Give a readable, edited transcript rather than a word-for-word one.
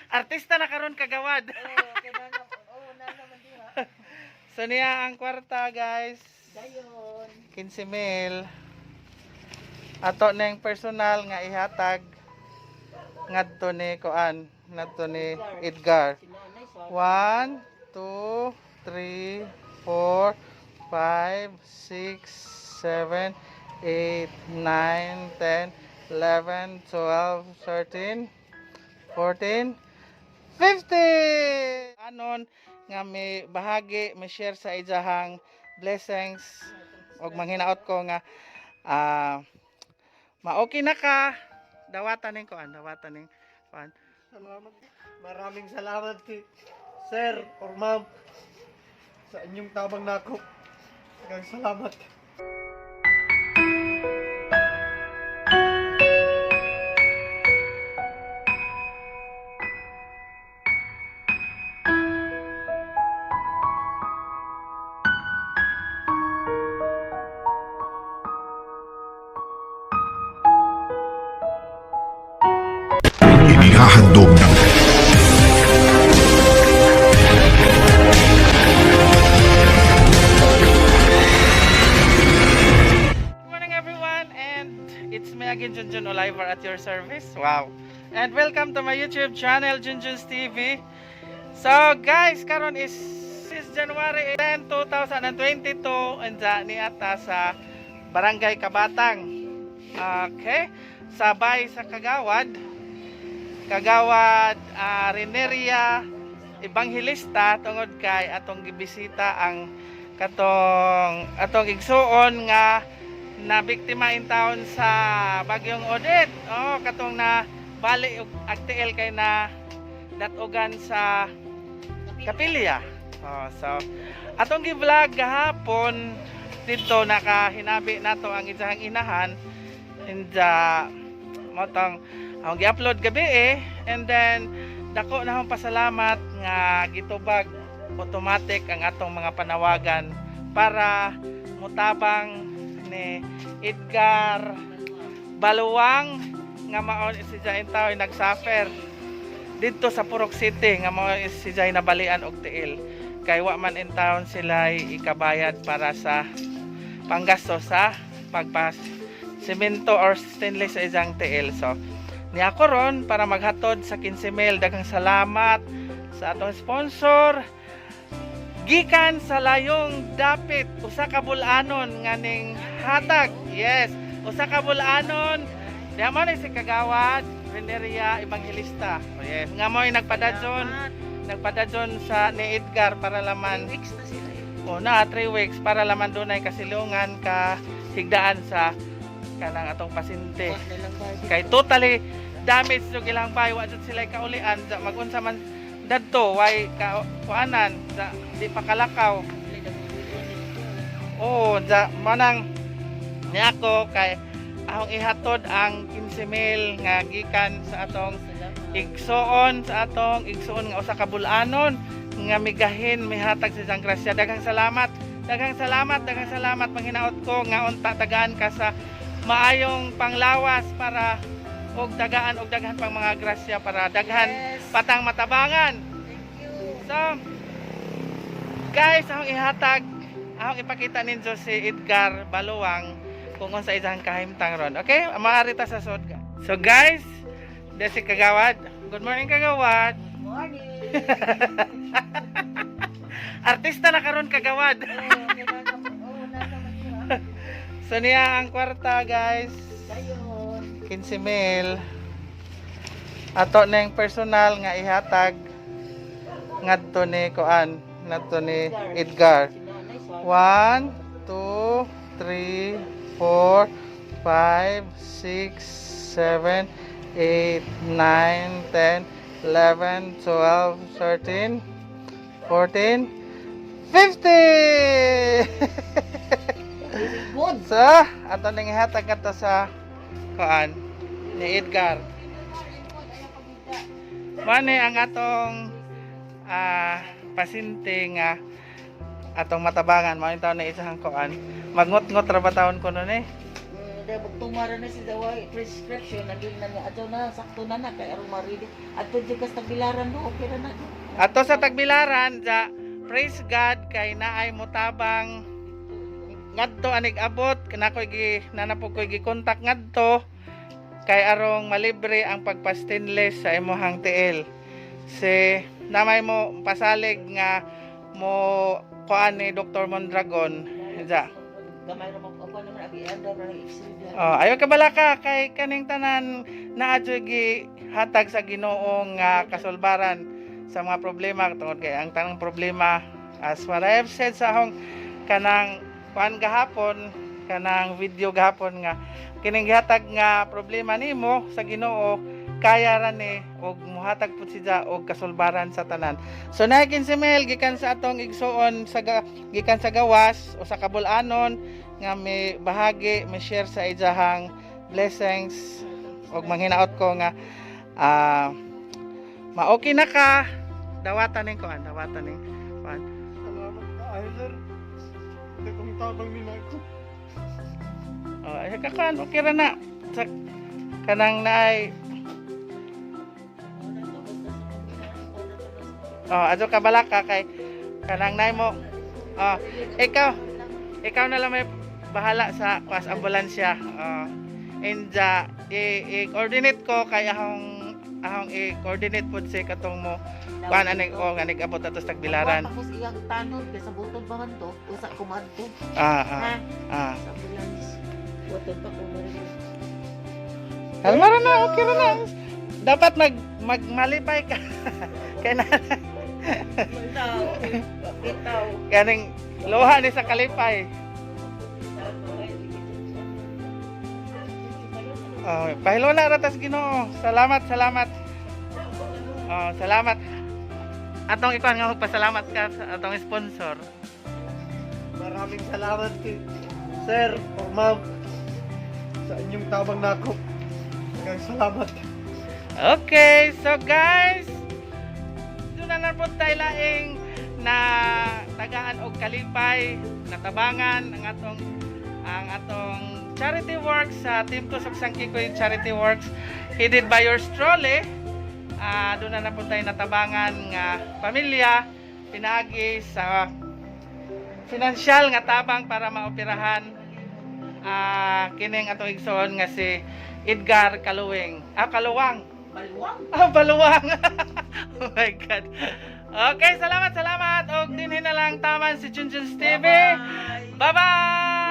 Artista na karon kagawad. So niya ang kwarta guys. Dayon. 15,000. Ato na yung personal nga ihatag ngadto ni Koan, ngadto ni Edgar. 1, 2, 3, 4, 5, 6, 7, 8, 9, 10, 11, 12, 13, 14, 15. Anon nga may bahagi, may share sa ijahang blessings og manghinaot ko nga ma-okay na ka dawatan ning kuan, dawatan ning kuan. Maraming salamat sir or ma'am sa inyong tabang nako. Maraming salamat. Inihahandog ng Good morning everyone, and it's me again, Junjun Oliver at your service. Wow. And welcome to my YouTube channel, Junjun's TV. So guys, karon is January 10, 2022 and ni ata sa Barangay Kabatang. Okay? Sabay sa Kagawad. Reneria Evangelista tungod kay atong gibisita ang atong igsuon nga na biktima in town sa Bagyong Odette. Katong na bali og agtiel kay na datugan sa Kapilya. So atong gi-vlog gahapon dito nakahinabi nato ang isang inahan inja motong ang gi-upload gabi and then dako na akong pasalamat nga gitubag automatic ang atong mga panawagan para mutabang ni Edgar Baluwang nga maon si Jain Tao nagsuffer dito sa Purok City nga mao si Jay nabalian og tiil kay wa man in town sila ikabayad para sa panggasto sa pagpas semento or stainless sa isang tiil. So ni ako ron para maghatod sa 15,000. Daghang salamat sa atong sponsor gikan sa layong dapit usa ka bul-anon nga ning hatag. Yes, usa ka bul-anon diha man si Kagawad Reneria Evangelista. Yes, nga mo nagpadadyon sa ni Edgar para laman 3 weeks na sila. na 3 weeks para laman dunay kasilungan ka higdaan sa kanang atong pasyente. Kay totally damage yung ilang bahay, wa jud sila kaulian magunsa man dadto way kuanan di pa kalakaw. Manang ni ako kay ahong ihatod ang 15,000 nga gikan sa atong igsuon nga usa ka bul-anon nga migahin mihatag sa Sang Grasya. Daghang salamat manghinaot ko nga unta tagaan ka sa maayong panglawas para og dagaan og daghan pang mga grasya para daghan patang matabangan. So guys, akong ihatag, akong ipakita ninyo si Edgar Baluwang kung sa isang kahimtang ron. Okay? Maaari ta sa sod. So guys, desi Kagawad. Good morning Kagawad. Morning. Artista na karon Kagawad. So niya ang kwarta guys. Dayon. 15,000. Ato na yung personal nga ihatag ngadto ni Koan, ngadto ni Edgar. 1, 2, 3, 4, 5, 6, 7, 8, 9, 10, 11, 12, 13, 14, 15. Good. So, ato nang ihatag ato sa Koan ni Edgar. Mani ang atong pasyente nga atong matabangan mo taon na isang Koan. Magngot-ngot ra ba taon ko nun Kada magtumara na si Daway prescription naging na niya adto na sakto na kay aron marili. Adto di kas tagbilaran do okay ra na. Ato sa Tagbilaran, ja, praise God kay naay motabang ngadto anig abot kanako gi nanapog ko gi kontak ngadto kay arong malibre ang pagpa-stainless sa imuhang tiil. Si namay mo pasalig nga mo kuan ni Dr. Mondragon. Ja. Gamay ra mo ako naman agi anda ra exceed. Oh, ayo ka bala ka kay kaning tanan naa gi hatag sa Ginoo nga kasulbaran sa mga problema tungod kay ang tanang problema as what I have said sa akong kanang kuan gahapon kanang video gahapon nga kining gihatag nga problema nimo sa Ginoo kaya ra ni og muhatag pud siya og kasulbaran sa tanan. So nakin si Mel gikan sa atong igsuon sa gikan sa gawas o sa kabul-anon nga may bahagi may share sa ijahang blessings og manghinaot ko nga ma-okay na ka dawatan ning kuan dawatan ning kuan. Salamat kaayo, sir. Hindi kong tabang nila ko. Ay kakan okay ra na sa kanang naay adto ka bala ka kay kanang nay mo ikaw na lang may bahala sa pas ambulansya. Inja i-coordinate ko kay ahong i-coordinate pud si katong mo kuan aning anig abot atos Tagbilaran. Tapos iyang tanod kay sa butod pa man to usa kumadto. Ah. Sa ambulance. Butod pa ko marili. Kalmara na, okay ra na. Dapat magmalipay ka. Kaya na, Bitaw. kaning luha ni sa kalipay. Pahilo na ratas Ginoo. Salamat. Salamat. Atong ikaw nga magpasalamat ka sa atong sponsor. Maraming salamat sir or ma'am sa inyong tabang nako. Daghang salamat. Okay, so guys, doon na po tayo laing na tagaan og kalipay, natabangan ang atong charity works sa Team Tusok Sangkikoy Charity Works headed by yours truly. Doon na po tayo natabangan nga pamilya pinagi sa financial nga tabang para maoperahan kining atong igsoon nga si Edgar Kaluwing. Kaluwang. Baluwang. Oh my God. Okay, salamat. Og dinhin na lang taman si Junjun's TV. Bye-bye.